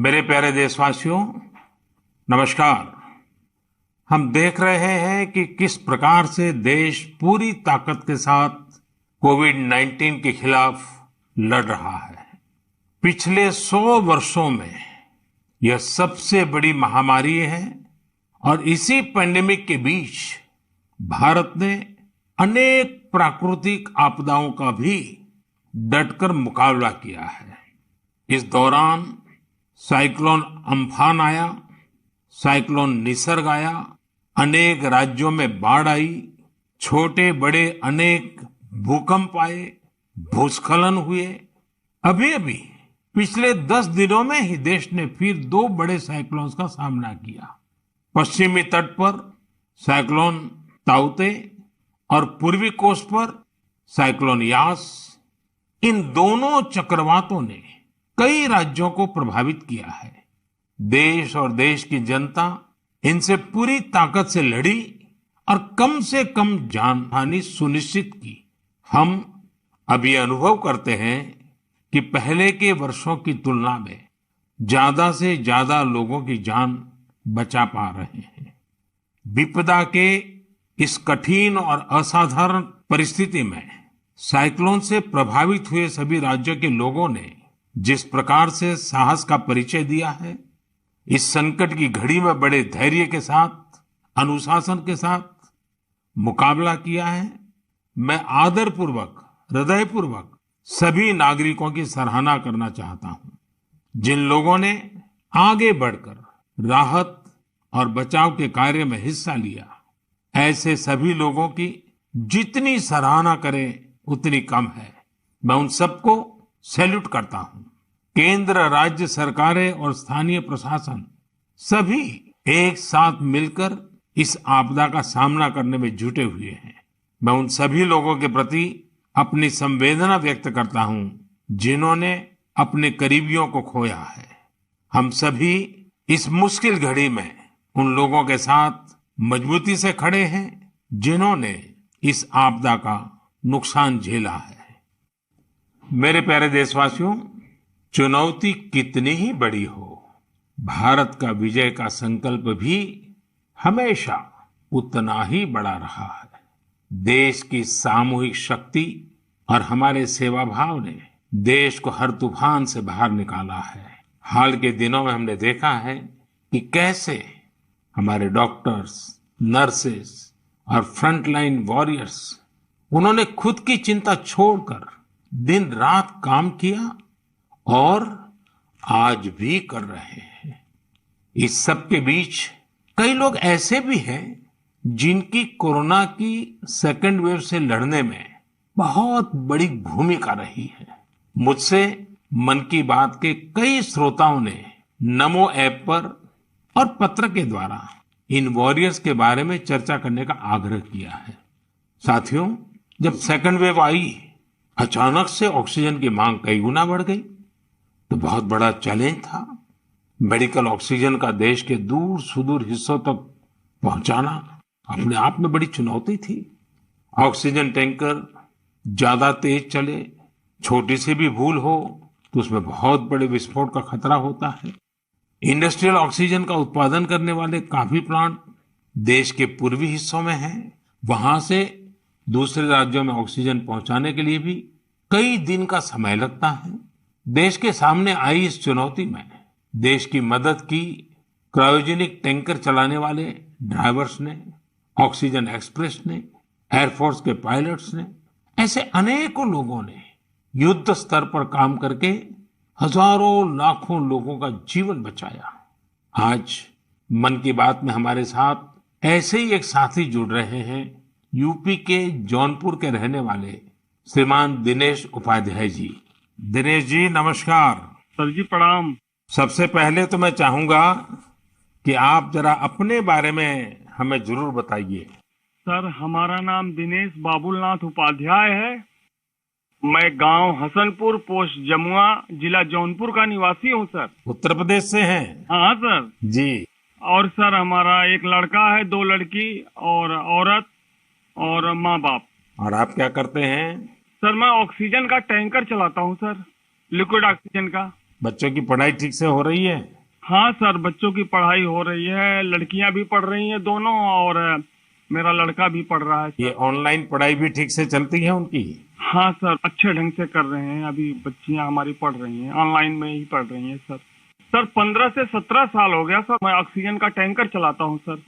मेरे प्यारे देशवासियों, नमस्कार। हम देख रहे हैं कि किस प्रकार से देश पूरी ताकत के साथ कोविड-19 के खिलाफ लड़ रहा है। पिछले 100 वर्षों में यह सबसे बड़ी महामारी है और इसी पैंडेमिक के बीच भारत ने अनेक प्राकृतिक आपदाओं का भी डटकर मुकाबला किया है। इस दौरान साइक्लोन अम्फान आया, साइक्लोन निसर्ग आया, अनेक राज्यों में बाढ़ आई, छोटे बड़े अनेक भूकंप आए, भूस्खलन हुए। अभी अभी पिछले 10 दिनों में ही देश ने फिर 2 बड़े साइक्लोन्स का सामना किया। पश्चिमी तट पर साइक्लोन ताउते और पूर्वी कोस्ट पर साइक्लोन यास। इन दोनों चक्रवातों ने कई राज्यों को प्रभावित किया है। देश और देश की जनता इनसे पूरी ताकत से लड़ी और कम से कम जान हानि सुनिश्चित की। हम अभी अनुभव करते हैं कि पहले के वर्षों की तुलना में ज्यादा से ज्यादा लोगों की जान बचा पा रहे हैं। विपदा के इस कठिन और असाधारण परिस्थिति में साइक्लोन से प्रभावित हुए सभी राज्यों के लोगों ने जिस प्रकार से साहस का परिचय दिया है, इस संकट की घड़ी में बड़े धैर्य के साथ, अनुशासन के साथ मुकाबला किया है, मैं आदरपूर्वक, हृदयपूर्वक सभी नागरिकों की सराहना करना चाहता हूं। जिन लोगों ने आगे बढ़कर राहत और बचाव के कार्य में हिस्सा लिया, ऐसे सभी लोगों की जितनी सराहना करें उतनी कम है। मैं उन सबको सैल्यूट करता हूं। केंद्र, राज्य सरकारें और स्थानीय प्रशासन सभी एक साथ मिलकर इस आपदा का सामना करने में जुटे हुए हैं। मैं उन सभी लोगों के प्रति अपनी संवेदना व्यक्त करता हूं जिन्होंने अपने करीबियों को खोया है। हम सभी इस मुश्किल घड़ी में उन लोगों के साथ मजबूती से खड़े हैं जिन्होंने इस आपदा का नुकसान झेला है। मेरे प्यारे देशवासियों, चुनौती कितनी ही बड़ी हो, भारत का विजय का संकल्प भी हमेशा उतना ही बड़ा रहा है। देश की सामूहिक शक्ति और हमारे सेवा भाव ने देश को हर तूफान से बाहर निकाला है। हाल के दिनों में हमने देखा है कि कैसे हमारे डॉक्टर्स, नर्सेस और फ्रंटलाइन वॉरियर्स, उन्होंने खुद की चिंता छोड़कर दिन रात काम किया और आज भी कर रहे हैं। इस सब के बीच कई लोग ऐसे भी हैं जिनकी कोरोना की सेकेंड वेव से लड़ने में बहुत बड़ी भूमिका रही है। मुझसे मन की बात के कई श्रोताओं ने नमो ऐप पर और पत्र के द्वारा इन वॉरियर्स के बारे में चर्चा करने का आग्रह किया है। साथियों, जब सेकेंड वेव आई, अचानक से ऑक्सीजन की मांग कई गुना बढ़ गई, तो बहुत बड़ा चैलेंज था। मेडिकल ऑक्सीजन का देश के दूर सुदूर हिस्सों तक पहुंचाना अपने आप में बड़ी चुनौती थी। ऑक्सीजन टैंकर ज्यादा तेज चले, छोटी सी भी भूल हो तो उसमें बहुत बड़े विस्फोट का खतरा होता है। इंडस्ट्रियल ऑक्सीजन का उत्पादन करने वाले काफी प्लांट देश के पूर्वी हिस्सों में हैं। वहां से दूसरे राज्यों में ऑक्सीजन पहुंचाने के लिए भी कई दिन का समय लगता है। देश के सामने आई इस चुनौती में देश की मदद की क्रायोजेनिक टैंकर चलाने वाले ड्राइवर्स ने, ऑक्सीजन एक्सप्रेस ने, एयरफोर्स के पायलट्स ने, ऐसे अनेकों लोगों ने युद्ध स्तर पर काम करके हजारों लाखों लोगों का जीवन बचाया। आज मन की बात में हमारे साथ ऐसे ही एक साथी जुड़ रहे हैं, यूपी के जौनपुर के रहने वाले श्रीमान दिनेश उपाध्याय जी। दिनेश जी, नमस्कार। सर जी प्रणाम। सबसे पहले तो मैं चाहूंगा कि आप जरा अपने बारे में हमें जरूर बताइए। सर, हमारा नाम दिनेश बाबुलनाथ उपाध्याय है। मैं गांव हसनपुर, पोस्ट जमुआ, जिला जौनपुर का निवासी हूं सर। उत्तर प्रदेश से हैं? हाँ सर जी। और सर, हमारा एक लड़का है, 2 लड़की और औरत और माँ बाप। और आप क्या करते हैं? सर, मैं ऑक्सीजन का टैंकर चलाता हूं सर, लिक्विड ऑक्सीजन का। बच्चों की पढ़ाई ठीक से हो रही है? हाँ सर, बच्चों की पढ़ाई हो रही है, लड़कियां भी पढ़ रही हैं दोनों, और मेरा लड़का भी पढ़ रहा है ये सर। ऑनलाइन पढ़ाई भी ठीक से चलती है उनकी? हाँ सर, अच्छे ढंग से कर रहे हैं। अभी बच्चियां हमारी पढ़ रही हैं, ऑनलाइन में ही पढ़ रही हैं सर। सर 15 से 17 साल हो गया सर, मैं ऑक्सीजन का टैंकर चलाता हूँ सर।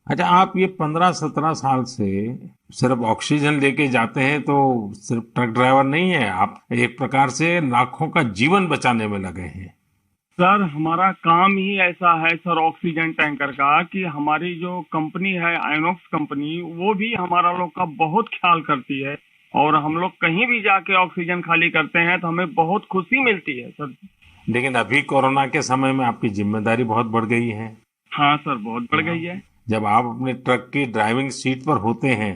अच्छा, आप ये 15-17 साल से सिर्फ ऑक्सीजन लेके जाते हैं, तो सिर्फ ट्रक ड्राइवर नहीं है आप, एक प्रकार से लाखों का जीवन बचाने में लगे हैं। सर हमारा काम ही ऐसा है सर, ऑक्सीजन टैंकर का, कि हमारी जो कंपनी है आइनॉक्स कंपनी, वो भी हमारा लोग का बहुत ख्याल करती है। और हम लोग कहीं भी जाके ऑक्सीजन खाली करते हैं तो हमें बहुत खुशी मिलती है सर। लेकिन अभी कोरोना के समय में आपकी जिम्मेदारी बहुत बढ़ गई है। हाँ सर, बहुत बढ़ गई है। जब आप अपने ट्रक की ड्राइविंग सीट पर होते हैं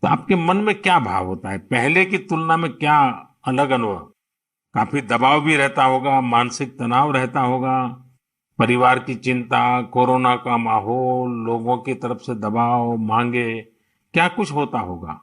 तो आपके मन में क्या भाव होता है? पहले की तुलना में क्या अलग अनुभव? काफी दबाव भी रहता होगा, मानसिक तनाव रहता होगा, परिवार की चिंता, कोरोना का माहौल, लोगों की तरफ से दबाव, मांगे, क्या कुछ होता होगा?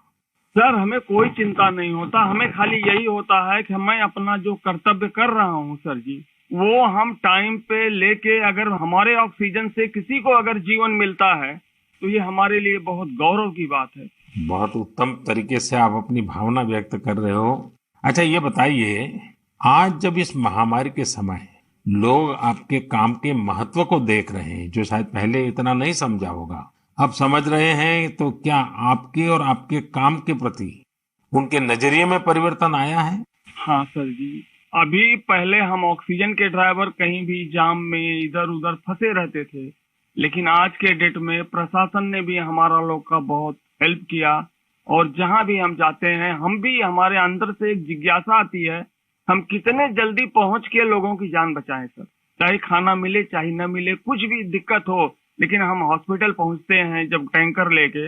सर हमें कोई चिंता नहीं होता, हमें खाली यही होता है कि मैं अपना जो कर्तव्य कर रहा हूँ सर जी, वो हम टाइम पे लेके, अगर हमारे ऑक्सीजन से किसी को अगर जीवन मिलता है तो ये हमारे लिए बहुत गौरव की बात है। बहुत उत्तम तरीके से आप अपनी भावना व्यक्त कर रहे हो। अच्छा, ये बताइए, आज जब इस महामारी के समय लोग आपके काम के महत्व को देख रहे हैं, जो शायद पहले इतना नहीं समझा होगा, अब समझ रहे हैं, तो क्या आपके और आपके काम के प्रति उनके नजरिए में परिवर्तन आया है? हाँ सर जी, अभी पहले हम ऑक्सीजन के ड्राइवर कहीं भी जाम में इधर उधर फंसे रहते थे, लेकिन आज के डेट में प्रशासन ने भी हमारा लोग का बहुत हेल्प किया। और जहां भी हम जाते हैं, हम भी, हमारे अंदर से एक जिज्ञासा आती है, हम कितने जल्दी पहुंच के लोगों की जान बचाएं सर। चाहे खाना मिले चाहे न मिले, कुछ भी दिक्कत हो, लेकिन हम हॉस्पिटल पहुंचते हैं जब टैंकर लेके,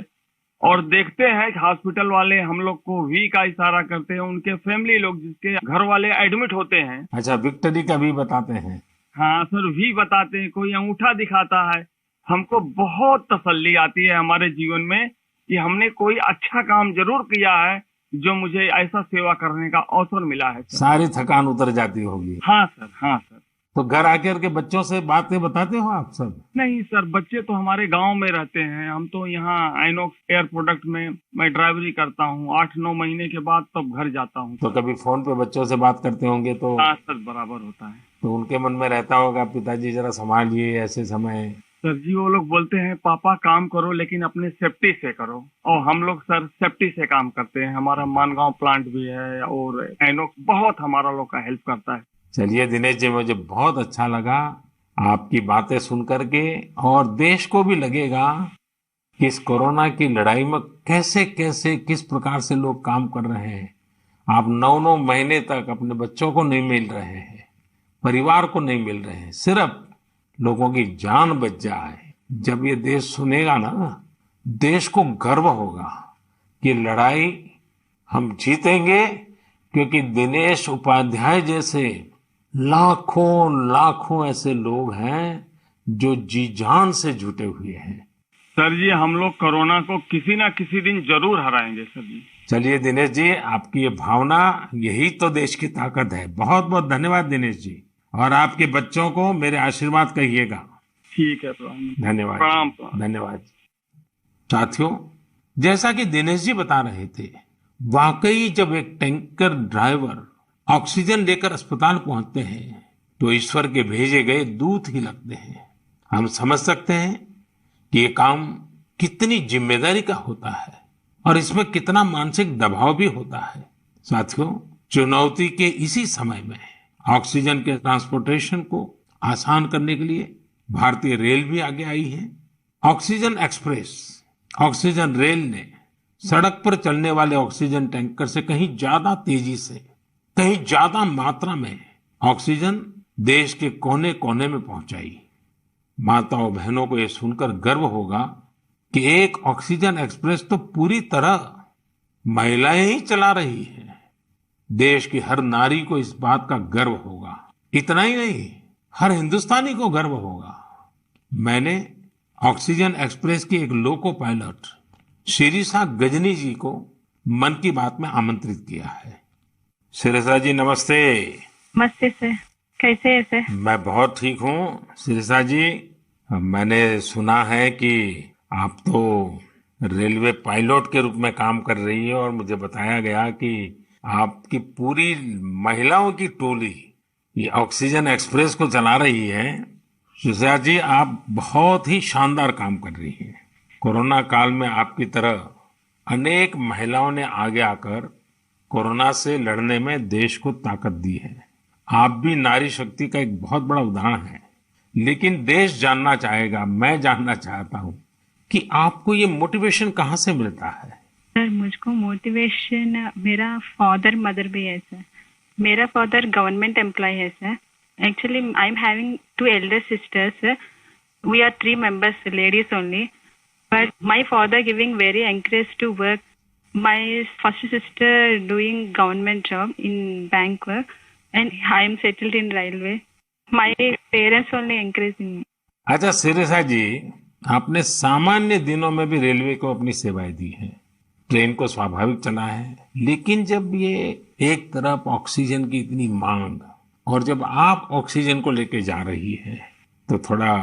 और देखते हैं कि हॉस्पिटल वाले हम लोग को वी का इशारा करते हैं, उनके फैमिली लोग जिसके घर वाले एडमिट होते हैं। अच्छा, विक्ट्री का भी बताते हैं? हाँ सर, वी बताते हैं, कोई अंगूठा दिखाता है। हमको बहुत तसल्ली आती है हमारे जीवन में कि हमने कोई अच्छा काम जरूर किया है, जो मुझे ऐसा सेवा करने का अवसर मिला है सर। सारी थकान उतर जाती होगी। हाँ सर, हाँ सर। तो घर आकर के बच्चों से बातें बताते हो आप सब? नहीं सर, बच्चे तो हमारे गांव में रहते हैं, हम तो यहाँ आइनॉक्स एयर प्रोडक्ट में मैं ड्राइवरी करता हूँ। 8-9 महीने के बाद तब घर जाता हूँ। तो कभी फोन पे बच्चों से बात करते होंगे तो? हाँ सर, बराबर होता है। तो उनके मन में रहता होगा, पिताजी जरा संभालिए ऐसे समय? सर जी, वो लोग बोलते हैं पापा काम करो लेकिन अपने सेफ्टी से करो, और हम लोग सर सेफ्टी से काम करते हैं। हमारा मानगांव प्लांट भी है और आइनॉक्स बहुत हमारा लोग का हेल्प करता है। चलिए दिनेश जी, मुझे बहुत अच्छा लगा आपकी बातें सुन करके, और देश को भी लगेगा कि इस कोरोना की लड़ाई में कैसे कैसे किस प्रकार से लोग काम कर रहे हैं। आप 9-9 महीने तक अपने बच्चों को नहीं मिल रहे हैं, परिवार को नहीं मिल रहे हैं, सिर्फ लोगों की जान बच जाए। जब ये देश सुनेगा ना, देश को गर्व होगा कि लड़ाई हम जीतेंगे, क्योंकि दिनेश उपाध्याय जैसे लाखों लाखों ऐसे लोग हैं जो जी जान से जुटे हुए हैं। सर जी, हम लोग कोरोना को किसी ना किसी दिन जरूर हराएंगे सर जी। चलिए दिनेश जी, आपकी ये भावना, यही तो देश की ताकत है। बहुत बहुत धन्यवाद दिनेश जी, और आपके बच्चों को मेरे आशीर्वाद कहिएगा। ठीक है, प्रणाम। धन्यवाद। प्रणाम। धन्यवाद। साथियों, जैसा कि दिनेश जी बता रहे थे, वाकई जब एक टैंकर ड्राइवर ऑक्सीजन लेकर अस्पताल पहुंचते हैं तो ईश्वर के भेजे गए दूत ही लगते हैं। हम समझ सकते हैं कि ये काम कितनी जिम्मेदारी का होता है और इसमें कितना मानसिक दबाव भी होता है। साथियों, चुनौती के इसी समय में ऑक्सीजन के ट्रांसपोर्टेशन को आसान करने के लिए भारतीय रेल भी आगे आई है। ऑक्सीजन एक्सप्रेस, ऑक्सीजन रेल ने सड़क पर चलने वाले ऑक्सीजन टैंकर से कहीं ज्यादा तेजी से, कहीं ज्यादा मात्रा में ऑक्सीजन देश के कोने कोने में पहुंचाई। माताओं बहनों को यह सुनकर गर्व होगा कि एक ऑक्सीजन एक्सप्रेस तो पूरी तरह महिलाएं ही चला रही हैं। देश की हर नारी को इस बात का गर्व होगा। इतना ही नहीं, हर हिंदुस्तानी को गर्व होगा। मैंने ऑक्सीजन एक्सप्रेस की एक लोको पायलट शिरीषा गजनी जी को मन की बात में आमंत्रित किया है। शिरीषा जी, नमस्ते। नमस्ते सर, कैसे है सर? मैं बहुत ठीक हूँ शिरिषा जी। मैंने सुना है कि आप तो रेलवे पायलट के रूप में काम कर रही है और मुझे बताया गया कि आपकी पूरी महिलाओं की टोली ये ऑक्सीजन एक्सप्रेस को चला रही है। शिरिषा जी, आप बहुत ही शानदार काम कर रही हैं। कोरोना काल में आपकी तरह अनेक महिलाओं ने आगे आकर कोरोना से लड़ने में देश को ताकत दी है। आप भी नारी शक्ति का एक बहुत बड़ा उदाहरण है। लेकिन देश जानना चाहेगा, मैं जानना चाहता हूँ कि आपको ये मोटिवेशन कहाँ से मिलता है? सर मुझको मोटिवेशन मेरा फादर मदर भी है सर। मेरा फादर गवर्नमेंट एम्प्लॉय है sir. Actually I am having two elder sisters. We are 3 members ladies only, but my father giving very encourage to work. My first sister doing government job in bank work, and I am settled in railway. My parents only encouraging me. अच्छा शिरिषा जी, आपने सामान्य दिनों में भी railway को अपनी सेवाएं दी हैं, ट्रेन को स्वाभाविक चला है, लेकिन जब ये एक तरफ ऑक्सीजन की इतनी मांग और जब आप ऑक्सीजन को लेके जा रही है तो थोड़ा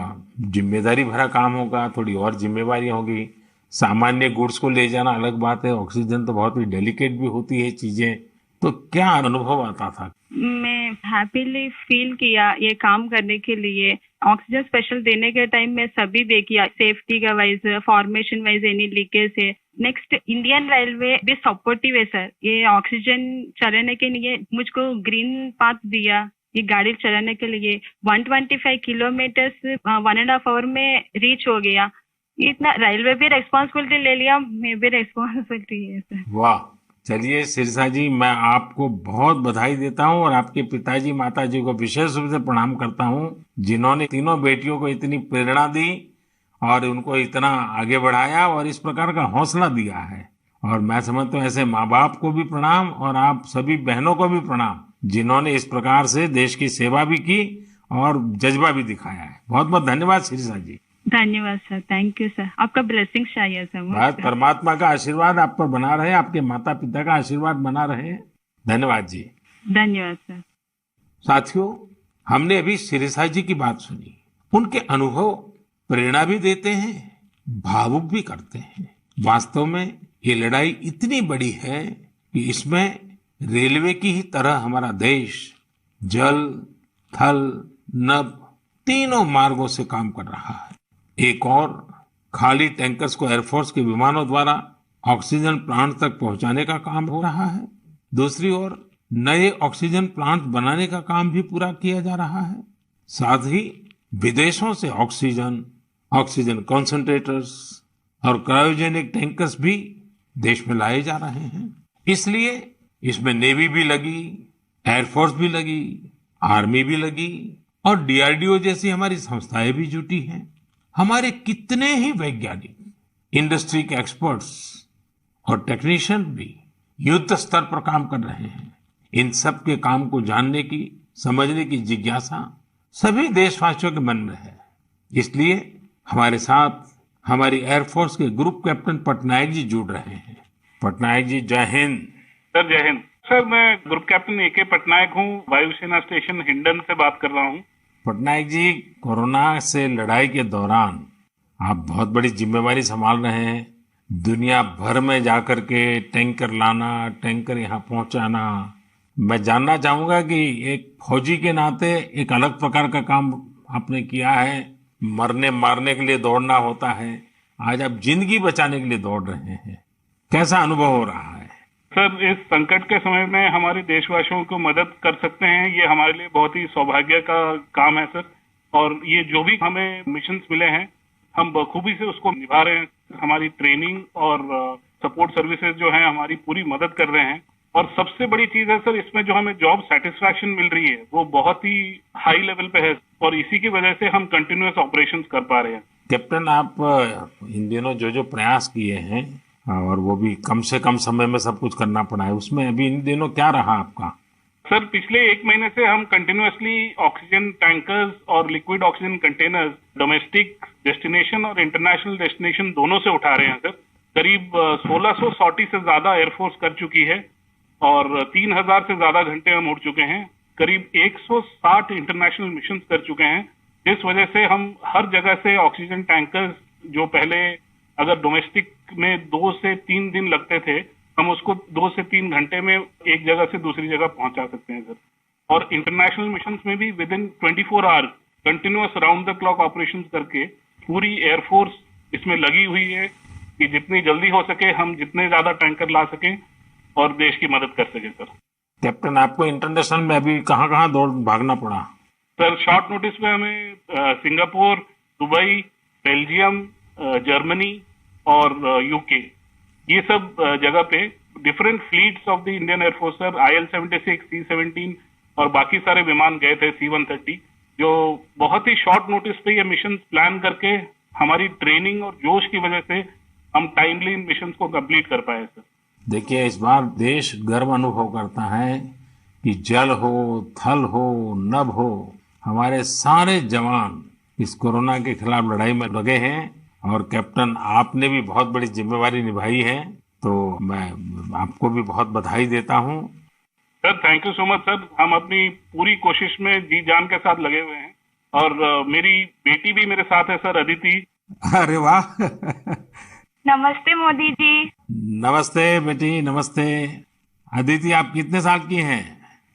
जिम्मेदारी भरा काम होगा, थोड़ी और जिम्मेवारी होगी। सामान्य गुड्स को ले जाना अलग बात है, ऑक्सीजन तो बहुत ही डेलिकेट भी होती है चीजें। तो क्या अनुभव आता था? मैं हैप्पीली फील किया ये काम करने के लिए। ऑक्सीजन स्पेशल देने के टाइम में सभी देखिए, सेफ्टी का wise, formation wise any leakage है। नेक्स्ट, इंडियन रेलवे भी सपोर्टिव है सर। ये ऑक्सीजन चलाने के लिए मुझको ग्रीन पाथ दिया, ये गाड़ी चलाने के लिए 125 किलोमीटर 1.5 hour में रीच हो गया। इतना रेलवे भी रेस्पॉन्सिबिलिटी ले लिया, मैं भी रेस्पॉन्सिबिलिटी है सर। वाह, चलिए शिरिषा जी, मैं आपको बहुत बधाई देता हूँ और आपके पिताजी माताजी को विशेष रूप से प्रणाम करता हूँ, जिन्होंने तीनों बेटियों को इतनी प्रेरणा दी और उनको इतना आगे बढ़ाया और इस प्रकार का हौसला दिया है। और मैं समझता हूँ ऐसे माँ बाप को भी प्रणाम और आप सभी बहनों को भी प्रणाम, जिन्होंने इस प्रकार से देश की सेवा भी की और जज्बा भी दिखाया है। बहुत बहुत धन्यवाद शिरिषा जी। धन्यवाद सर, थैंक यू सर। आपका ब्लेसिंग चाहिए सर। बस परमात्मा का आशीर्वाद आप पर बना रहे, आपके माता पिता का आशीर्वाद बना रहे। धन्यवाद जी। धन्यवाद सर। साथियों, हमने अभी शिरिषा जी की बात सुनी। उनके अनुभव प्रेरणा भी देते हैं, भावुक भी करते हैं। वास्तव में ये लड़ाई इतनी बड़ी है कि इसमें रेलवे की ही तरह हमारा देश जल, थल, नभ तीनों मार्गों से काम कर रहा है। एक और, खाली टैंकर्स को एयरफोर्स के विमानों द्वारा ऑक्सीजन प्लांट तक पहुंचाने का काम हो रहा है। दूसरी ओर, नए ऑक्सीजन प्लांट बनाने का काम भी पूरा किया जा रहा है। साथ ही विदेशों से ऑक्सीजन, ऑक्सीजन कॉन्सेंट्रेटर्स और क्रायोजेनिक टैंकर्स भी देश में लाए जा रहे हैं। इसलिए इसमें नेवी भी लगी, एयरफोर्स भी लगी, आर्मी भी लगी और डीआरडीओ जैसी हमारी संस्थाएं भी जुटी हैं। हमारे कितने ही वैज्ञानिक, इंडस्ट्री के एक्सपर्ट्स और टेक्नीशियन भी युद्ध स्तर पर काम कर रहे हैं। इन सब के काम को जानने की, समझने की जिज्ञासा सभी देशवासियों के मन में है। इसलिए हमारे साथ हमारी एयरफोर्स के ग्रुप कैप्टन पटनायक जी जुड़ रहे हैं। पटनायक जी, जय हिंद। सर जय हिंद। सर मैं ग्रुप कैप्टन ए.के. पटनायक हूँ, वायुसेना स्टेशन हिंडन से बात कर रहा हूँ। पटनायक जी, कोरोना से लड़ाई के दौरान आप बहुत बड़ी जिम्मेवारी संभाल रहे हैं। दुनिया भर में जाकर के टैंकर लाना, टैंकर यहाँ पहुंचाना। मैं जानना चाहूंगा कि एक फौजी के नाते एक अलग प्रकार का काम आपने किया है। मरने मारने के लिए दौड़ना होता है, आज आप जिंदगी बचाने के लिए दौड़ रहे हैं। कैसा अनुभव हो रहा है? सर, इस संकट के समय में हमारे देशवासियों को मदद कर सकते हैं, ये हमारे लिए बहुत ही सौभाग्य का काम है सर। और ये जो भी हमें मिशंस मिले हैं, हम बखूबी से उसको निभा रहे हैं। हमारी ट्रेनिंग और सपोर्ट सर्विसेज जो हैं हमारी पूरी मदद कर रहे हैं। और सबसे बड़ी चीज है सर, इसमें जो हमें जॉब सेटिस्फैक्शन मिल रही है वो बहुत ही हाई लेवल पे है और इसी की वजह से हम कंटिन्यूअस ऑपरेशंस कर पा रहे हैं। कैप्टन, आप इन दिनों जो प्रयास किए हैं और वो भी कम से कम समय में सब कुछ करना पड़ा है, उसमें अभी इन दिनों क्या रहा आपका? सर, पिछले 1 महीने से हम कंटिन्यूअसली ऑक्सीजन टैंकर्स और liquid oxygen containers domestic destination और इंटरनेशनल डेस्टिनेशन दोनों से उठा रहे हैं सर। करीब 1600 सॉर्टी से ज्यादा एयरफोर्स कर चुकी है और 3000 से ज्यादा घंटे हम उड़ चुके हैं। करीब 160 इंटरनेशनल मिशन कर चुके हैं, जिस वजह से हम हर जगह से ऑक्सीजन टैंकर्स जो पहले अगर डोमेस्टिक में 2 से 3 दिन लगते थे, हम उसको 2 से 3 घंटे में एक जगह से दूसरी जगह पहुंचा सकते हैं सर। और इंटरनेशनल मिशन में भी within 24 hour continuous round the clock operations करके पूरी एयरफोर्स इसमें लगी हुई है कि जितनी जल्दी हो सके हम जितने ज्यादा टैंकर ला सकें और देश की मदद कर सकें सर। कैप्टन, आपको इंटरनेशनल में अभी कहाँ कहाँ दौड़ भागना पड़ा? सर शॉर्ट नोटिस में हमें सिंगापुर, दुबई, बेल्जियम, जर्मनी और यूके, ये सब जगह पे different fleets of the Indian air force sir, IL-76, C-17 और बाकी सारे विमान गए थे, C-130, जो बहुत ही शॉर्ट नोटिस पे ये मिशन प्लान करके हमारी ट्रेनिंग और जोश की वजह से हम टाइमली इन मिशन को कंप्लीट कर पाए सर। देखिए, इस बार देश गर्व अनुभव करता है कि जल हो, थल हो, नभ हो, हमारे सारे जवान इस कोरोना के खिलाफ लड़ाई में लगे हैं। और कैप्टन, आपने भी बहुत बड़ी जिम्मेवारी निभाई है, तो मैं आपको भी बहुत बधाई देता हूँ। Sir thank you so much sir. हम अपनी पूरी कोशिश में जी जान के साथ लगे हुए हैं और मेरी बेटी भी मेरे साथ है सर, अदिति। अरे वाह! नमस्ते मोदी जी। नमस्ते बेटी, नमस्ते। अदिति, आप कितने साल की हैं?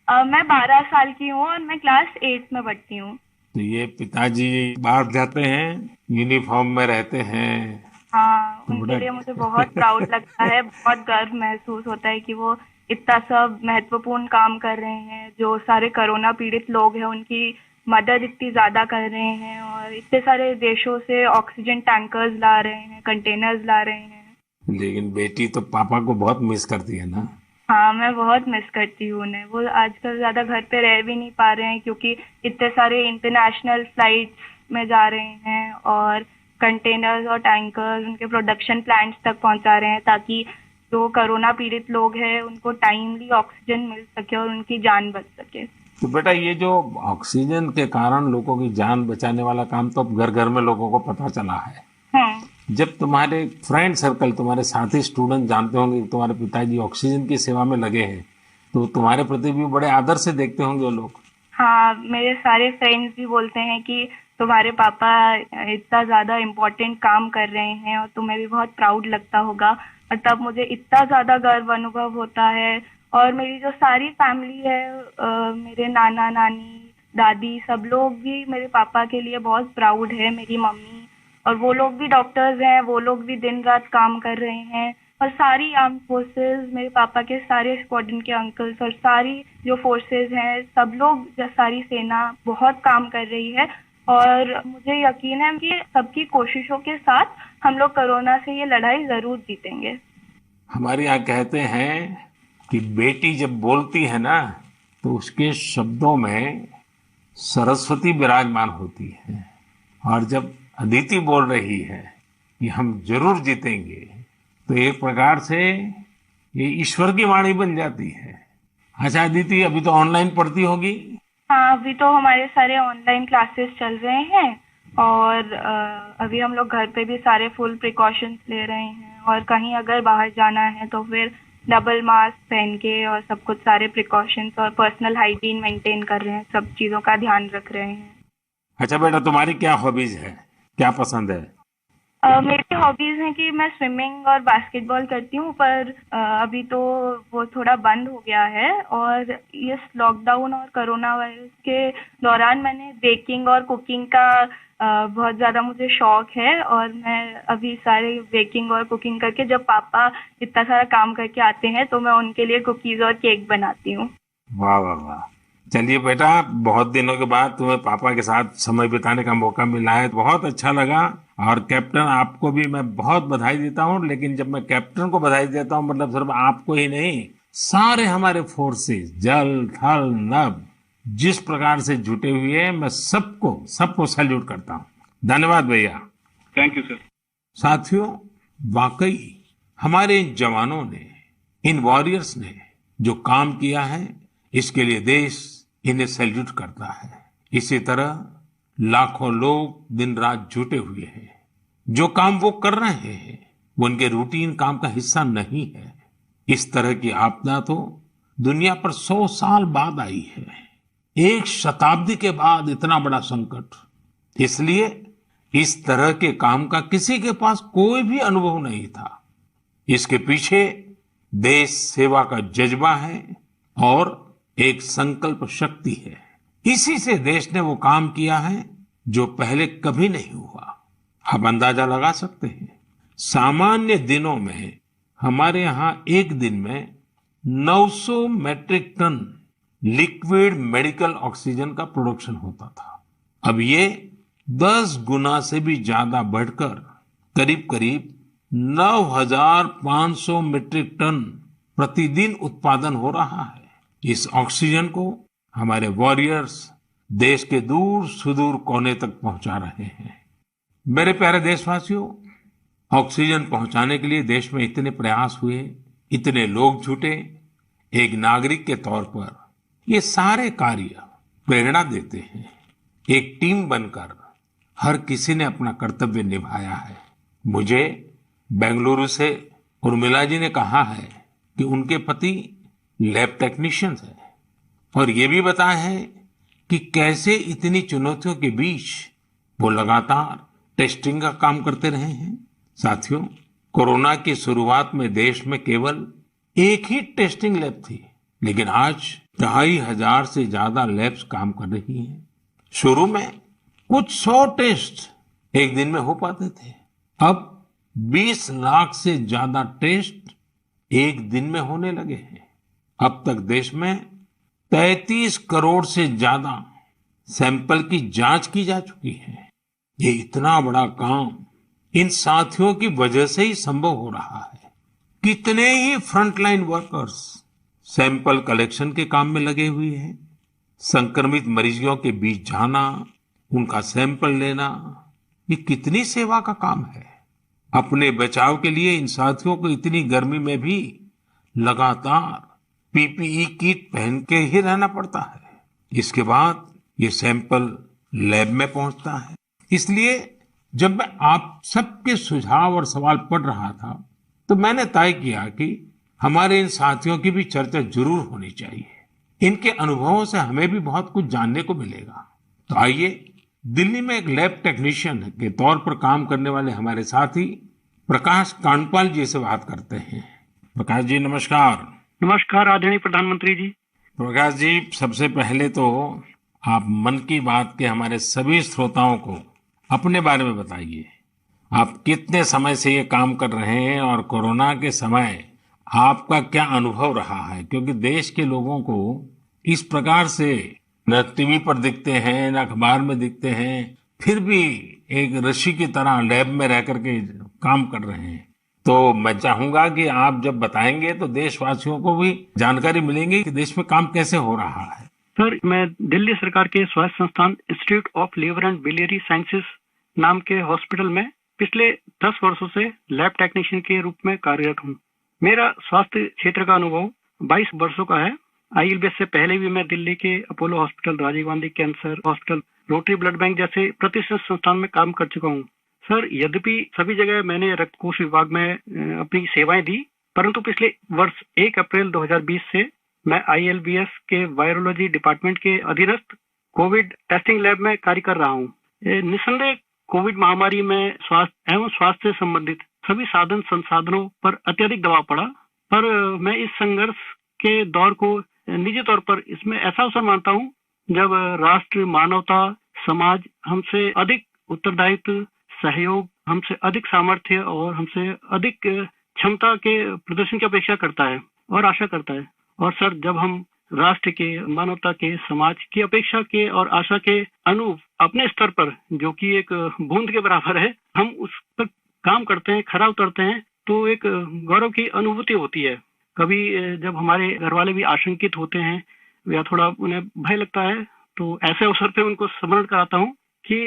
मैं 12 साल की हूँ और मैं क्लास 8 में पढ़ती हूँ। तो ये पिताजी बाहर जाते हैं, यूनिफॉर्म में रहते हैं। हाँ, उनके लिए मुझे बहुत प्राउड लगता है, बहुत गर्व महसूस होता है कि वो इतना सब महत्वपूर्ण काम कर रहे हैं। जो सारे कोरोना पीड़ित लोग हैं उनकी मदद इतनी ज्यादा कर रहे हैं और इतने सारे देशों से ऑक्सीजन टैंकर्स ला रहे हैं, कंटेनर्स ला रहे हैं। लेकिन बेटी तो पापा को बहुत मिस करती है ना? हाँ, मैं बहुत मिस करती हूँ उन्हें। वो आजकल ज्यादा घर पे रह भी नहीं पा रहे हैं क्योंकि इतने सारे इंटरनेशनल फ्लाइट्स में जा रहे हैं और कंटेनर्स और टैंकर्स उनके प्रोडक्शन प्लांट्स तक पहुंचा रहे हैं ताकि जो कोरोना पीड़ित लोग हैं उनको टाइमली ऑक्सीजन मिल सके और उनकी जान बच सके। तो बेटा, ये जो ऑक्सीजन के कारण लोगों की जान बचाने वाला काम तो अब घर घर में लोगों को पता चला है। जब तुम्हारे फ्रेंड सर्कल, तुम्हारे साथी स्टूडेंट जानते होंगे कि तुम्हारे पिताजी ऑक्सीजन की सेवा में लगे हैं, तो तुम्हारे प्रति भी बड़े आदर से देखते होंगे वो लोग। हाँ, मेरे सारे फ्रेंड्स भी बोलते हैं कि तुम्हारे पापा इतना ज्यादा इम्पोर्टेंट काम कर रहे हैं और तुम्हें भी बहुत प्राउड लगता होगा। और तब मुझे इतना ज्यादा गर्व अनुभव होता है। और मेरी जो सारी फैमिली है, मेरे नाना नानी, दादी, सब लोग भी मेरे पापा के लिए बहुत प्राउड है। मेरी मम्मी, और वो लोग भी डॉक्टर्स हैं, वो लोग भी दिन रात काम कर रहे हैं। और सारी आर्म फोर्सेस, मेरे पापा के सारे स्क्वाड्रन के अंकल्स और सारी जो फोर्सेस हैं, सब लोग, सारी सेना बहुत काम कर रही है। और मुझे यकीन है कि सबकी कोशिशों के साथ हम लोग कोरोना से ये लड़ाई जरूर जीतेंगे। हमारे यहाँ कहते हैं कि बेटी जब बोलती है ना, तो उसके शब्दों में सरस्वती विराजमान होती है। और जब अदिति बोल रही है कि हम जरूर जीतेंगे, तो एक प्रकार से ये ईश्वर की वाणी बन जाती है। अच्छा अदिति, अभी तो ऑनलाइन पढ़ती होगी? हाँ, अभी तो हमारे सारे ऑनलाइन क्लासेस चल रहे हैं और अभी हम लोग घर पे भी सारे फुल प्रिकॉशंस ले रहे हैं। और कहीं अगर बाहर जाना है तो फिर डबल मास्क पहन के और सब कुछ सारे प्रिकॉशंस और पर्सनल हाइजीन मेंटेन कर रहे हैं, सब चीजों का ध्यान रख रहे हैं। अच्छा बेटा, तुम्हारी क्या हॉबीज है, क्या पसंद है? मेरी हॉबीज हैं कि मैं स्विमिंग और बास्केटबॉल करती हूँ, पर अभी तो वो थोड़ा बंद हो गया है। और इस लॉकडाउन और कोरोना वायरस के दौरान मैंने बेकिंग और कुकिंग का बहुत ज्यादा मुझे शौक है। और मैं अभी सारे बेकिंग और कुकिंग करके, जब पापा इतना सारा काम करके आते हैं तो मैं उनके लिए कुकीज और केक बनाती हूँ। वाह वाह वाह! चलिए बेटा, बहुत दिनों के बाद तुम्हें पापा के साथ समय बिताने का मौका मिला है, बहुत अच्छा लगा। और कैप्टन, आपको भी मैं बहुत बधाई देता हूँ। लेकिन जब मैं कैप्टन को बधाई देता हूँ, मतलब सिर्फ आपको ही नहीं, सारे हमारे फोर्सेस, जल थल नभ, जिस प्रकार से जुटे हुए हैं, मैं सबको सैल्यूट करता हूँ। धन्यवाद भैया। Thank you sir. साथियों, वाकई हमारे इन जवानों ने, इन वॉरियर्स ने जो काम किया है, इसके लिए देश इन्हें सैल्यूट करता है। इसी तरह लाखों लोग दिन रात जुटे हुए हैं। जो काम वो कर रहे हैं वो उनके रूटीन काम का हिस्सा नहीं है। इस तरह की आपदा तो दुनिया पर 100 साल बाद आई है। एक शताब्दी के बाद इतना बड़ा संकट, इसलिए इस तरह के काम का किसी के पास कोई भी अनुभव नहीं था। इसके पीछे देश सेवा का जज्बा है और एक संकल्प शक्ति है। इसी से देश ने वो काम किया है जो पहले कभी नहीं हुआ। आप अंदाजा लगा सकते हैं, सामान्य दिनों में हमारे यहाँ एक दिन में 900 metric ton liquid medical oxygen का प्रोडक्शन होता था। अब ये 10 गुना से भी ज्यादा बढ़कर करीब करीब 9,500 मीट्रिक टन प्रतिदिन उत्पादन हो रहा है। इस ऑक्सीजन को हमारे वॉरियर्स देश के दूर सुदूर कोने तक पहुंचा रहे हैं। मेरे प्यारे देशवासियों, ऑक्सीजन पहुंचाने के लिए देश में इतने प्रयास हुए, इतने लोग जुटे। एक नागरिक के तौर पर ये सारे कार्य प्रेरणा देते हैं। एक टीम बनकर हर किसी ने अपना कर्तव्य निभाया है। मुझे बेंगलुरु से उर्मिला जी ने कहा है कि उनके पति लैब टेक्नीशियन हैं और ये भी बताया है कि कैसे इतनी चुनौतियों के बीच वो लगातार टेस्टिंग का काम करते रहे हैं। साथियों, कोरोना की शुरुआत में देश में केवल एक ही टेस्टिंग लैब थी, लेकिन आज 2,500 से ज्यादा लैब्स काम कर रही हैं। शुरू में कुछ 100 टेस्ट एक दिन में हो पाते थे, अब 20 लाख से ज्यादा टेस्ट एक दिन में होने लगे हैं। अब तक देश में 33 करोड़ से ज्यादा सैंपल की जांच की जा चुकी है। ये इतना बड़ा काम इन साथियों की वजह से ही संभव हो रहा है। कितने ही फ्रंटलाइन वर्कर्स सैंपल कलेक्शन के काम में लगे हुए हैं। संक्रमित मरीजों के बीच जाना, उनका सैंपल लेना, ये कितनी सेवा का काम है। अपने बचाव के लिए इन साथियों को इतनी गर्मी में भी लगातार पीपीई किट पहन के ही रहना पड़ता है। इसके बाद ये सैंपल लैब में पहुंचता है। इसलिए जब मैं आप सबके सुझाव और सवाल पढ़ रहा था तो मैंने तय किया कि हमारे इन साथियों की भी चर्चा जरूर होनी चाहिए। इनके अनुभवों से हमें भी बहुत कुछ जानने को मिलेगा। तो आइए दिल्ली में एक लैब टेक्नीशियन के तौर पर काम करने वाले हमारे साथी प्रकाश कांडपाल जी से बात करते हैं। प्रकाश जी नमस्कार। नमस्कार आदरणीय प्रधानमंत्री जी। प्रकाश जी, सबसे पहले तो आप मन की बात के हमारे सभी श्रोताओं को अपने बारे में बताइए। आप कितने समय से ये काम कर रहे हैं और कोरोना के समय आपका क्या अनुभव रहा है? क्योंकि देश के लोगों को इस प्रकार से न टीवी पर दिखते हैं न अखबार में दिखते हैं, फिर भी एक ऋषि की तरह लैब में रह करके काम कर रहे हैं। तो मैं चाहूंगा कि आप जब बताएंगे तो देशवासियों को भी जानकारी मिलेगी कि देश में काम कैसे हो रहा है। सर, मैं दिल्ली सरकार के स्वास्थ्य संस्थान institute of liver and biliary sciences नाम के हॉस्पिटल में पिछले 10 वर्षों से लैब टेक्नीशियन के रूप में कार्यरत हूँ। मेरा स्वास्थ्य क्षेत्र का अनुभव 22 वर्षों का है। आईएलबीएस से पहले भी मैं दिल्ली के Apollo hospital, Rajiv Gandhi cancer hospital, rotary blood bank जैसे प्रतिष्ठित संस्थान में काम कर चुका हूँ। सर, यद्यपि सभी जगह मैंने रक्त कोष विभाग में अपनी सेवाएं दी, परंतु पिछले वर्ष 1 अप्रैल 2020 से मैं आईएलबीएस के वायरोलॉजी डिपार्टमेंट के अधीनस्थ कोविड टेस्टिंग लैब में कार्य कर रहा हूँ। निस्संदेह कोविड महामारी में स्वास्थ्य एवं स्वास्थ्य से संबंधित सभी साधन संसाधनों पर अत्यधिक दबाव पड़ा, पर मैं इस संघर्ष के दौर को निजी तौर पर इसमें ऐसा अवसर मानता हूँ जब राष्ट्र, मानवता, समाज हमसे अधिक उत्तरदायित्व, सहयोग, हमसे अधिक सामर्थ्य और हमसे अधिक क्षमता के प्रदर्शन की अपेक्षा करता है और आशा करता है। और सर, जब हम राष्ट्र के, मानवता के, समाज की अपेक्षा के और आशा के अनुरूप अपने स्तर पर, जो कि एक बूंद के बराबर है, हम उस पर काम करते हैं, खरा उतरते हैं, तो एक गौरव की अनुभूति होती है। कभी जब हमारे घर वाले भी आशंकित होते हैं या थोड़ा उन्हें भय लगता है, तो ऐसे अवसर पे उनको स्मरण कराता हूँ कि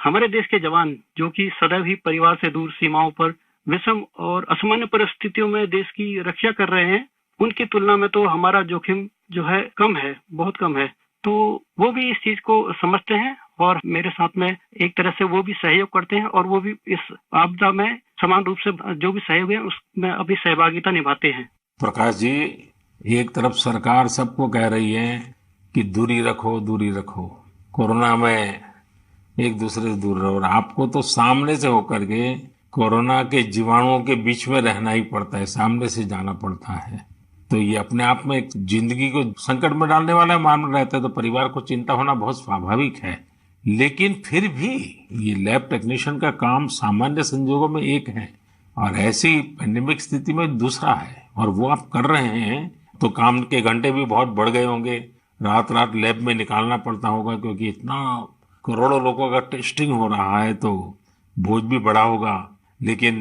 हमारे देश के जवान, जो कि सदैव ही परिवार से दूर सीमाओं पर विषम और असामान्य परिस्थितियों में देश की रक्षा कर रहे हैं, उनकी तुलना में तो हमारा जोखिम जो है कम है, बहुत कम है। तो वो भी इस चीज को समझते हैं और मेरे साथ में एक तरह से वो भी सहयोग करते हैं और वो भी इस आपदा में समान रूप से जो भी सहयोग है उसमें अपनी सहभागिता निभाते हैं। प्रकाश जी, एक तरफ सरकार सबको कह रही है कि दूरी रखो, दूरी रखो, कोरोना में एक दूसरे से दूर रहो, और आपको तो सामने से होकर के कोरोना के जीवाणुओं के बीच में रहना ही पड़ता है, सामने से जाना पड़ता है। तो ये अपने आप में एक जिंदगी को संकट में डालने वाला मामला रहता है, तो परिवार को चिंता होना बहुत स्वाभाविक है। लेकिन फिर भी ये लैब टेक्नीशियन का काम सामान्य संजोगों में एक है और ऐसी पैंडेमिक स्थिति में दूसरा है, और वो आप कर रहे हैं तो काम के घंटे भी बहुत बढ़ गए होंगे, रात रात लैब में निकालना पड़ता होगा, क्योंकि इतना करोड़ों लोगों का टेस्टिंग हो रहा है तो बोझ भी बड़ा होगा। लेकिन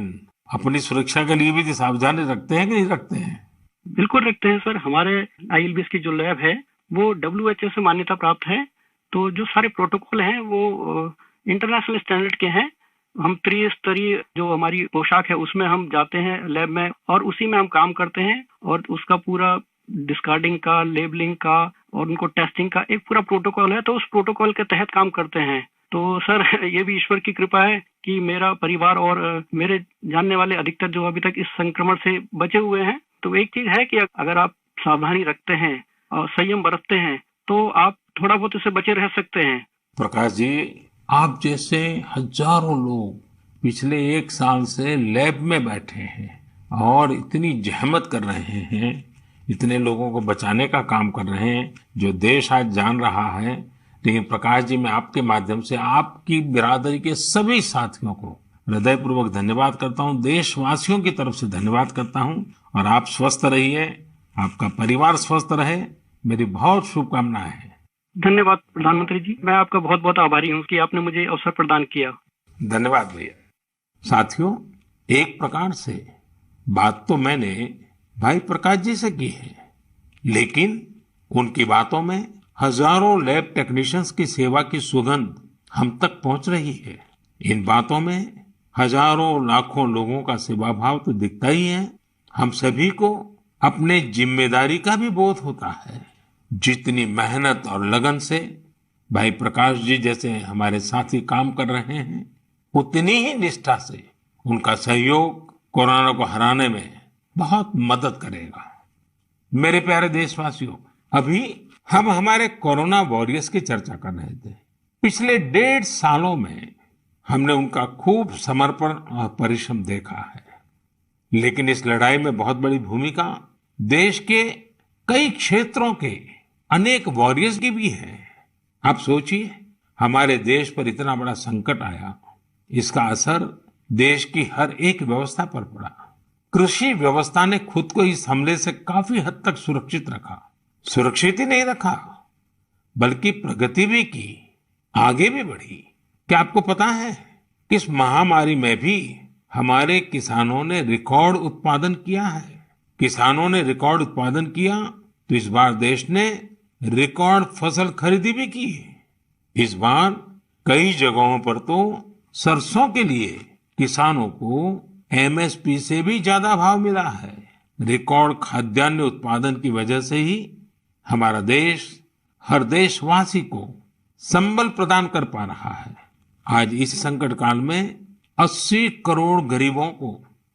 अपनी सुरक्षा के लिए भी तो सावधानी रखते हैं कि नहीं रखते हैं? बिल्कुल रखते हैं सर। हमारे आईएलबीएस की जो लैब है वो WHO से मान्यता प्राप्त है, तो जो सारे प्रोटोकॉल हैं वो इंटरनेशनल स्टैंडर्ड के हैं। हम त्रिस्तरीय जो हमारी पोशाक है उसमें हम जाते हैं लैब में और उसी में हम काम करते हैं, और उसका पूरा डिस्कार्डिंग का, लेबलिंग का और उनको टेस्टिंग का एक पूरा प्रोटोकॉल है, तो उस प्रोटोकॉल के तहत काम करते हैं। तो सर ये भी ईश्वर की कृपा है कि मेरा परिवार और मेरे जानने वाले अधिकतर जो अभी तक इस संक्रमण से बचे हुए हैं। तो एक चीज है कि अगर आप सावधानी रखते हैं और संयम बरतते हैं तो आप थोड़ा बहुत इससे बचे रह सकते हैं। प्रकाश जी, आप जैसे हजारों लोग पिछले 1 साल से लैब में बैठे हैं और इतनी जहमत कर रहे हैं, इतने लोगों को बचाने का काम कर रहे हैं जो देश आज जान रहा है। लेकिन प्रकाश जी, मैं आपके माध्यम से आपकी बिरादरी के सभी साथियों को हृदयपूर्वक धन्यवाद करता हूं, देशवासियों की तरफ से धन्यवाद करता हूं, और आप स्वस्थ रहिए, आपका परिवार स्वस्थ रहे, मेरी बहुत शुभकामनाएं हैं। धन्यवाद प्रधानमंत्री जी, मैं आपका बहुत बहुत आभारी हूँ कि आपने मुझे अवसर प्रदान किया। धन्यवाद भैया। साथियों, एक प्रकार से बात तो मैंने भाई प्रकाश जी से की है, लेकिन उनकी बातों में हजारों लैब टेक्नीशियंस की सेवा की सुगंध हम तक पहुंच रही है। इन बातों में हजारों लाखों लोगों का सेवा भाव तो दिखता ही है। हम सभी को अपने जिम्मेदारी का भी बोध होता है। जितनी मेहनत और लगन से भाई प्रकाश जी जैसे हमारे साथी काम कर रहे हैं, उतनी ही निष्ठा से उनका सहयोग कोरोना को हराने में बहुत मदद करेगा। मेरे प्यारे देशवासियों, अभी हम हमारे कोरोना वॉरियर्स की चर्चा कर रहे थे। पिछले 1.5 सालों में हमने उनका खूब समर्पण और परिश्रम देखा है, लेकिन इस लड़ाई में बहुत बड़ी भूमिका देश के कई क्षेत्रों के अनेक वॉरियर्स की भी है। आप सोचिए, हमारे देश पर इतना बड़ा संकट आया, इसका असर देश की हर एक व्यवस्था पर पड़ा। कृषि व्यवस्था ने खुद को इस हमले से काफी हद तक सुरक्षित रखा। सुरक्षित ही नहीं रखा, बल्कि प्रगति भी की, आगे भी बढ़ी। क्या आपको पता है कि इस महामारी में भी हमारे किसानों ने रिकॉर्ड उत्पादन किया है? किसानों ने रिकॉर्ड उत्पादन किया तो इस बार देश ने रिकॉर्ड फसल खरीदी भी की। इस बार कई जगहों पर तो सरसों के लिए किसानों को MSP से भी ज्यादा भाव मिला है। रिकॉर्ड खाद्यान्न उत्पादन की वजह से ही हमारा देश हर देशवासी को संबल प्रदान कर पा रहा है। आज इस संकट काल में 80 करोड़ गरीबों को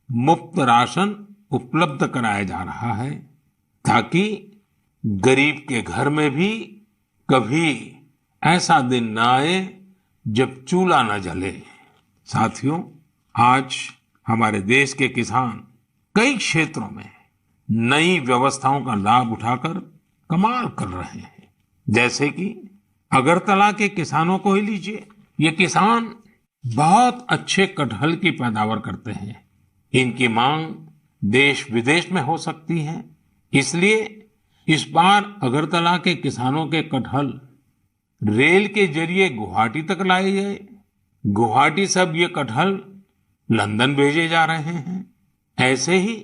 मुफ्त राशन उपलब्ध कराया जा रहा है, ताकि गरीब के घर में भी कभी ऐसा दिन न आए जब चूल्हा न जले। साथियों, आज हमारे देश के किसान कई क्षेत्रों में नई व्यवस्थाओं का लाभ उठाकर कमाल कर रहे हैं। जैसे कि अगरतला के किसानों को ही लीजिए। ये किसान बहुत अच्छे कटहल की पैदावार करते हैं। इनकी मांग देश विदेश में हो सकती है, इसलिए इस बार अगरतला के किसानों के कटहल रेल के जरिए गुवाहाटी तक लाए गए। गुवाहाटी से अब ये कटहल लंदन भेजे जा रहे हैं। ऐसे ही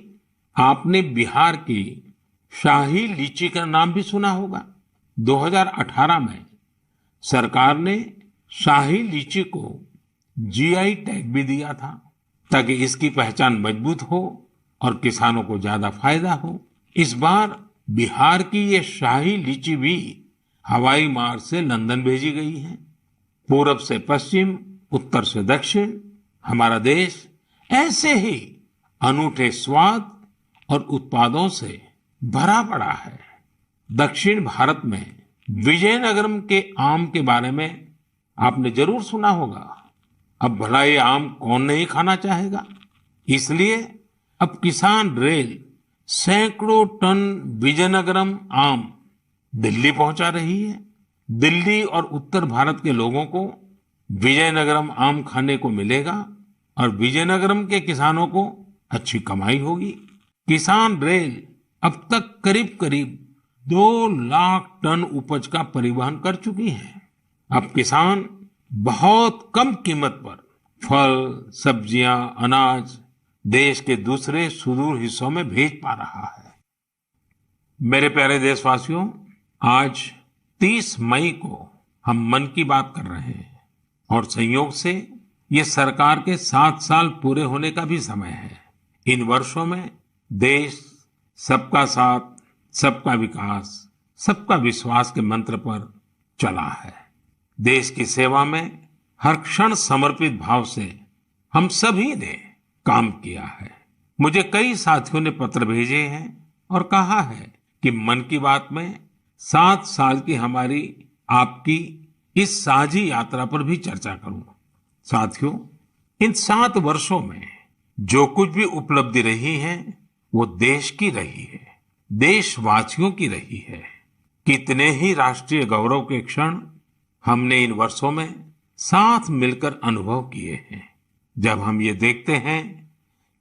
आपने बिहार की शाही लीची का नाम भी सुना होगा। 2018 में सरकार ने शाही लीची को GI टैग भी दिया था, ताकि इसकी पहचान मजबूत हो और किसानों को ज्यादा फायदा हो। इस बार बिहार की ये शाही लीची भी हवाई मार्ग से लंदन भेजी गई है। पूरब से पश्चिम, उत्तर से दक्षिण, हमारा देश ऐसे ही अनूठे स्वाद और उत्पादों से भरा पड़ा है। दक्षिण भारत में विजयनगरम के आम के बारे में आपने जरूर सुना होगा। अब भला ये आम कौन नहीं खाना चाहेगा। इसलिए अब किसान रेल सैकड़ों टन विजयनगरम आम दिल्ली पहुंचा रही है। दिल्ली और उत्तर भारत के लोगों को विजयनगरम आम खाने को मिलेगा और विजयनगरम के किसानों को अच्छी कमाई होगी। किसान रेल अब तक करीब करीब 2 लाख टन उपज का परिवहन कर चुकी है। अब किसान बहुत कम कीमत पर फल, सब्जियां, अनाज देश के दूसरे सुदूर हिस्सों में भेज पा रहा है। मेरे प्यारे देशवासियों, आज 30 मई को हम मन की बात कर रहे हैं और संयोग से ये सरकार के 7 साल पूरे होने का भी समय है। इन वर्षों में देश सबका साथ, सबका विकास, सबका विश्वास के मंत्र पर चला है। देश की सेवा में हर क्षण समर्पित भाव से हम सभी ने काम किया है। मुझे कई साथियों ने पत्र भेजे हैं और कहा है कि मन की बात में 7 साल की हमारी आपकी इस साझी यात्रा पर भी चर्चा करूं। साथियों, इन 7 वर्षों में जो कुछ भी उपलब्धि रही है वो देश की रही है, देशवासियों की रही है। कितने ही राष्ट्रीय गौरव के क्षण हमने इन वर्षों में साथ मिलकर अनुभव किए हैं। जब हम ये देखते हैं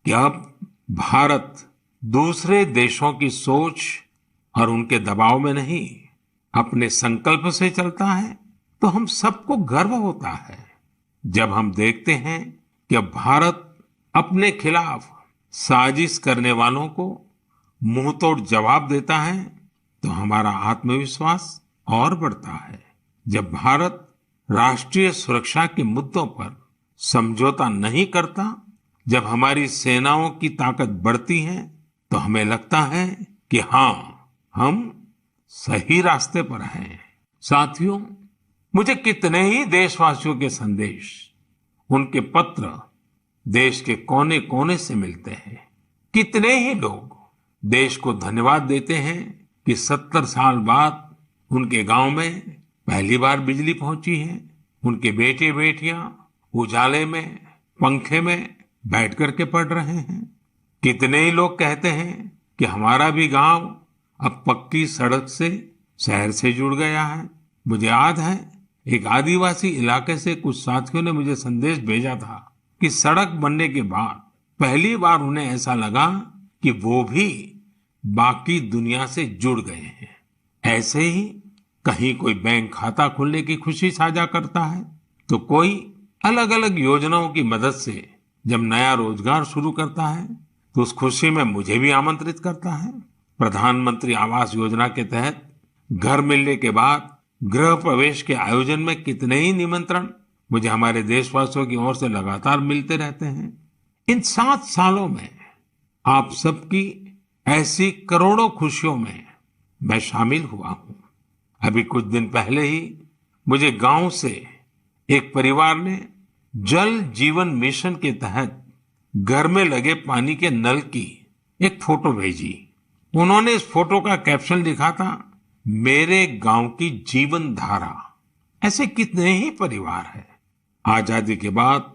कि अब भारत दूसरे देशों की सोच और उनके दबाव में नहीं, अपने संकल्प से चलता है, तो हम सबको गर्व होता है। जब हम देखते हैं कि अब भारत अपने खिलाफ साजिश करने वालों को मुंहतोड़ जवाब देता है, तो हमारा आत्मविश्वास और बढ़ता है। जब भारत राष्ट्रीय सुरक्षा के मुद्दों पर समझौता नहीं करता, जब हमारी सेनाओं की ताकत बढ़ती है, तो हमें लगता है कि हाँ, हम सही रास्ते पर हैं। साथियों, मुझे कितने ही देशवासियों के संदेश, उनके पत्र देश के कोने कोने से मिलते हैं। कितने ही लोग देश को धन्यवाद देते हैं कि 70 साल बाद उनके गांव में पहली बार बिजली पहुंची है। उनके बेटे बेटियां उजाले में, पंखे में बैठ करके पढ़ रहे हैं। कितने ही लोग कहते हैं कि हमारा भी गांव अब पक्की सड़क से शहर से जुड़ गया है। मुझे याद है, एक आदिवासी इलाके से कुछ साथियों ने मुझे संदेश भेजा था कि सड़क बनने के बाद पहली बार उन्हें ऐसा लगा कि वो भी बाकी दुनिया से जुड़ गए हैं। ऐसे ही कहीं कोई बैंक खाता खोलने की खुशी साझा करता है, तो कोई अलग अलग योजनाओं की मदद से जब नया रोजगार शुरू करता है, तो उस खुशी में मुझे भी आमंत्रित करता है। प्रधानमंत्री आवास योजना के तहत घर मिलने के बाद गृह प्रवेश के आयोजन में कितने ही निमंत्रण मुझे हमारे देशवासियों की ओर से लगातार मिलते रहते हैं। इन 7 सालों में आप सबकी ऐसी करोड़ों खुशियों में मैं शामिल हुआ हूं। अभी कुछ दिन पहले ही मुझे गांव से एक परिवार ने जल जीवन मिशन के तहत घर में लगे पानी के नल की एक फोटो भेजी। उन्होंने इस फोटो का कैप्शन लिखा था, मेरे गांव की जीवन धारा। ऐसे कितने ही परिवार हैं। आजादी के बाद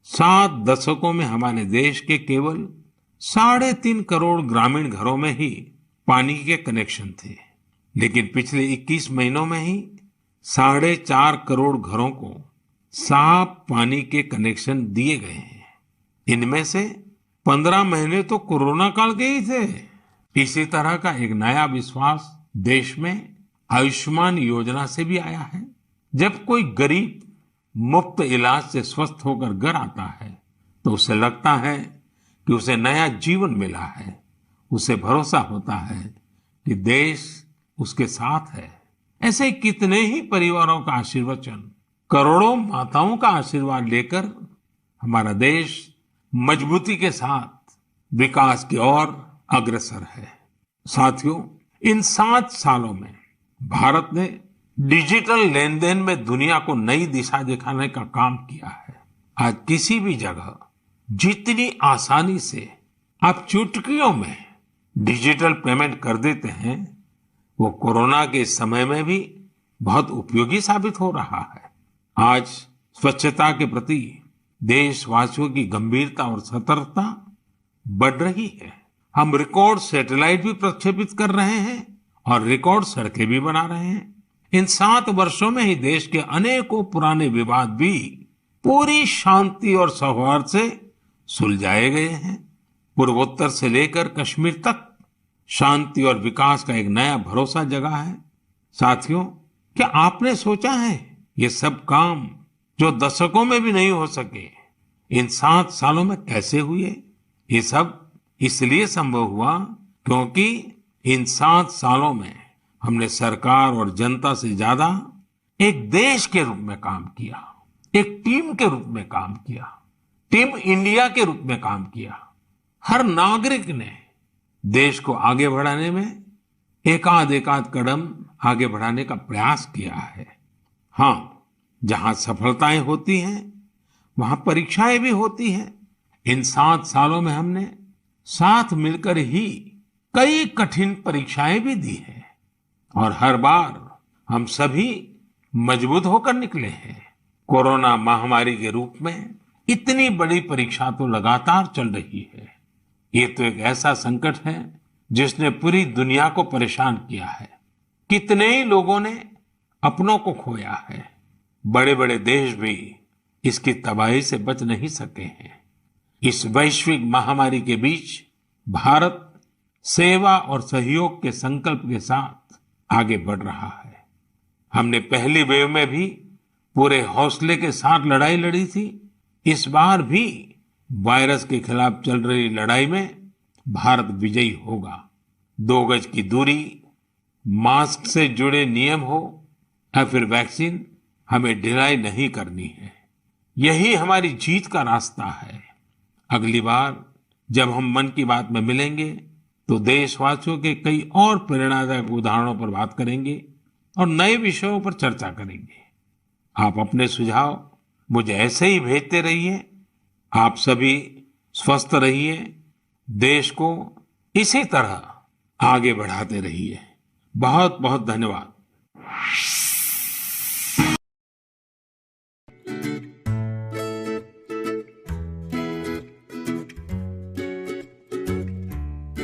7 दशकों में हमारे देश के केवल 3.5 करोड़ ग्रामीण घरों में ही पानी के कनेक्शन थे, लेकिन पिछले 21 महीनों में ही 4.5 करोड़ घरों को साफ पानी के कनेक्शन दिए गए हैं। इनमें से 15 महीने तो कोरोना काल के ही थे। इसी तरह का एक नया विश्वास देश में आयुष्मान योजना से भी आया है। जब कोई गरीब मुफ्त इलाज से स्वस्थ होकर घर आता है, तो उसे लगता है कि उसे नया जीवन मिला है। उसे भरोसा होता है कि देश उसके साथ है। ऐसे कितने ही परिवारों का आशीर्वचन, करोड़ों माताओं का आशीर्वाद लेकर हमारा देश मजबूती के साथ विकास की ओर अग्रसर है। साथियों, इन 7 सालों में भारत ने डिजिटल लेन देन में दुनिया को नई दिशा दिखाने का काम किया है। आज किसी भी जगह जितनी आसानी से आप चुटकियों में डिजिटल पेमेंट कर देते हैं, वो कोरोना के समय में भी बहुत उपयोगी साबित हो रहा है। आज स्वच्छता के प्रति देशवासियों की गंभीरता और सतर्कता बढ़ रही है। हम रिकॉर्ड सैटेलाइट भी प्रक्षेपित कर रहे हैं और रिकॉर्ड सड़कें भी बना रहे हैं। इन 7 वर्षों में ही देश के अनेकों पुराने विवाद भी पूरी शांति और सौहार्द से सुलझाए गए हैं। पूर्वोत्तर से लेकर कश्मीर तक शांति और विकास का एक नया भरोसा जगा है। साथियों, क्या आपने सोचा है ये सब काम जो दशकों में भी नहीं हो सके, इन 7 सालों में कैसे हुए? ये सब इसलिए संभव हुआ क्योंकि इन 7 सालों में हमने सरकार और जनता से ज्यादा एक देश के रूप में काम किया, एक टीम के रूप में काम किया, टीम इंडिया के रूप में काम किया। हर नागरिक ने देश को आगे बढ़ाने में एकाध कदम आगे बढ़ाने का प्रयास किया है। हाँ, जहां सफलताएं होती हैं वहां परीक्षाएं भी होती हैं। इन 7 सालों में हमने साथ मिलकर ही कई कठिन परीक्षाएं भी दी हैं और हर बार हम सभी मजबूत होकर निकले हैं। कोरोना महामारी के रूप में इतनी बड़ी परीक्षा तो लगातार चल रही है। ये तो एक ऐसा संकट है जिसने पूरी दुनिया को परेशान किया है। कितने ही लोगों ने अपनों को खोया है। बड़े बड़े देश भी इसकी तबाही से बच नहीं सके हैं। इस वैश्विक महामारी के बीच भारत सेवा और सहयोग के संकल्प के साथ आगे बढ़ रहा है। हमने पहली वेव में भी पूरे हौसले के साथ लड़ाई लड़ी थी। इस बार भी वायरस के खिलाफ चल रही लड़ाई में भारत विजयी होगा। 2 गज की दूरी, मास्क से जुड़े नियम हो या फिर वैक्सीन, हमें ढिलाई नहीं करनी है। यही हमारी जीत का रास्ता है। अगली बार जब हम मन की बात में मिलेंगे तो देशवासियों के कई और प्रेरणादायक उदाहरणों पर बात करेंगे और नए विषयों पर चर्चा करेंगे। आप अपने सुझाव मुझे ऐसे ही भेजते रहिए। आप सभी स्वस्थ रहिए, देश को इसी तरह आगे बढ़ाते रहिए। बहुत बहुत धन्यवाद।